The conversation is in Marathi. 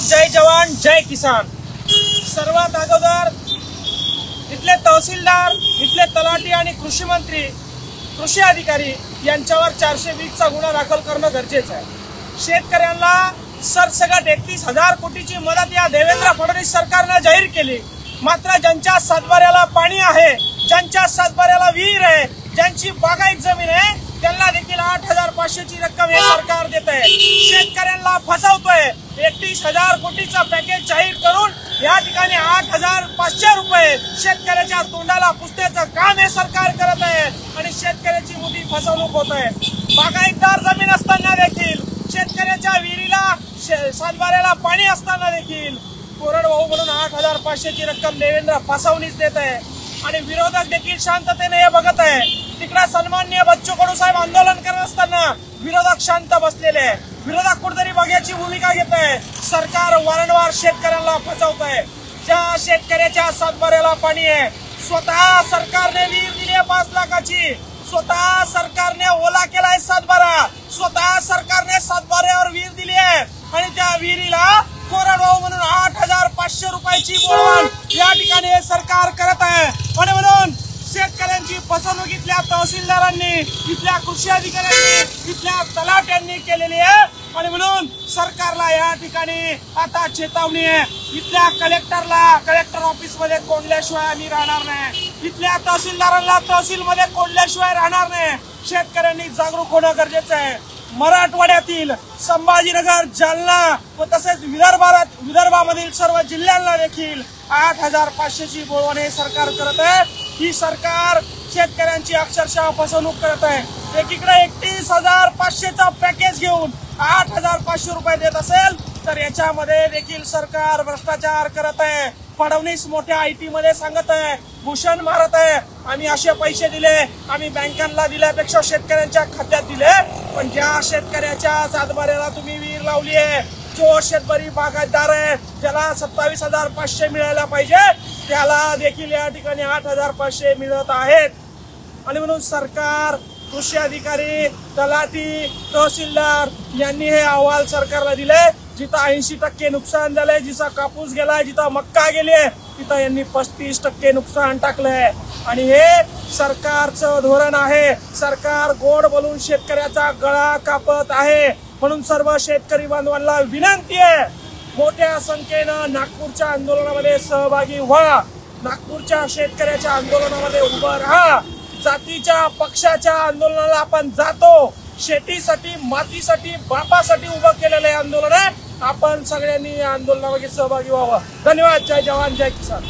जय जवान जय किसान। सर्वात अगोदर इथले तहसीलदार, इथले तलाठी आणि कृषी मंत्री, कृषी अधिकारी यांच्यावर 420 चा गुन्हा दाखल करणं गरजेचं आहे। शेतकऱ्यांना सरसकट 31,000 कोटीची मदत या देवेंद्र फडणवीस सरकारने जाहीर केली, मात्र ज्यांच्या सातबाऱ्याला पाणी आहे, ज्यांच्या सातबाऱ्याला विहीर आहे, ज्यांची बागायत जमीन आहे, त्यांना देखील 8,500 ची रक्कम हे सरकार देत आहे। शेतकऱ्यांना फसवतोय। 31,000 कोटीचा पॅकेज जाहीर करून या ठिकाणी 8,500 रुपये शेतकऱ्याच्या तोंडाला पुसण्याचं काम हे सरकार करत आहे आणि शेतकऱ्याची मोठी फसवणूक होत आहे। बागायतदार जमीन असताना देखील, शेतकऱ्याच्या विहिरीला सातबाऱ्याला पाणी असताना देखील कोरडवाहू म्हणून 8,500 ची रक्कम देवेंद्र फसवणीच देत आहे आणि विरोधक देखील शांततेने हे बघत आहे। तिकडे सन्माननीय बच्चू कडू साहेब आंदोलन करत असताना विरोधक शांत बसलेले आहे। विरोधक कुठेतरी बघ्याची भूमिका घेत आहे। सरकार वारंवार शेतकऱ्यांना फसवत आहे। ज्या शेतकऱ्याच्या सातबाऱ्याला पाणी आहे, स्वतः सरकारने विहीर दिली आहे 5 लाखाची, स्वतः सरकारने ओला केलाय सातबारा, स्वतः सरकारने सातबाऱ्यावर विहीर दिली आहे आणि त्या विहिरीला कोरडवाहू म्हणून 8,500 रुपयाची बोलवण या ठिकाणी हे सरकार करत आहे। आणि म्हणून शेतकऱ्यांची फसवणूक इथल्या तहसीलदारांनी, इथल्या कृषी अधिकाऱ्यांनी, इथल्या तलाट्यांनी केलेली आहे आणि म्हणून सरकारला या ठिकाणी आता चेतावणी आहे। इथल्या कलेक्टर ऑफिस मध्ये कोंडल्याशिवाय आम्ही राहणार नाही, इथल्या तहसीलदारांना तहसील मध्ये कोंडल्याशिवाय राहणार नाही। शेतकऱ्यांनी जागरूक होणं गरजेचं आहे। मराठवाड्यातील संभाजीनगर, जालना व तसेच विदर्भामधील सर्व जिल्ह्यांना देखील 8,500 ची बोलवण हे सरकार करत आहे। ही सरकार शेतकऱ्यांची अक्षरशः फसवणूक करत आहे। एकीकडे 31,500 चा पॅकेज घेऊन 8,500 रुपये देत असेल तर याच्यामध्ये देखील सरकार भ्रष्टाचार करत आहे। फडणवीस मोठ्या IT मध्ये सांगत आहे, भूषण मारत आहे, आम्ही असे पैसे दिले, आम्ही बँकांना दिल्यापेक्षा शेतकऱ्यांच्या खात्यात दिले। पण ज्या शेतकऱ्याच्या सातबाऱ्याला तुम्ही विहीर लावली आहे, जो शेतकरी बागायतदार आहे, ज्याला 27,500 मिळायला पाहिजे, त्याला देखील या ठिकाणी 8,500 मिळत आहेत। आणि म्हणून सरकार, कृषी अधिकारी, तलाठी, तहसीलदार यांनी हे अहवाल सरकारला दिले। जिथं 80% नुकसान झालंय, जिथं कापूस गेलाय, जिथं मक्का गेले, तिथं यांनी 35% नुकसान टाकलंय आणि हे सरकारचं धोरण आहे। सरकार गोड बोलून शेतकऱ्याचा गळा कापत आहे। म्हणून सर्व शेतकरी बांधवांना विनंती आहे, मोठ्या संख्येनं नागपूरच्या आंदोलनामध्ये सहभागी व्हा, नागपूरच्या शेतकऱ्याच्या आंदोलनामध्ये उभं राहा। जातीच्या पक्षाच्या आंदोलनाला आपण जातो, शेतीसाठी, मातीसाठी, बापासाठी उभं केलेलं हे आंदोलन आहे। आपण सगळ्यांनी या आंदोलनामध्ये सहभागी व्हावं। धन्यवाद। जय जवान जय किसान।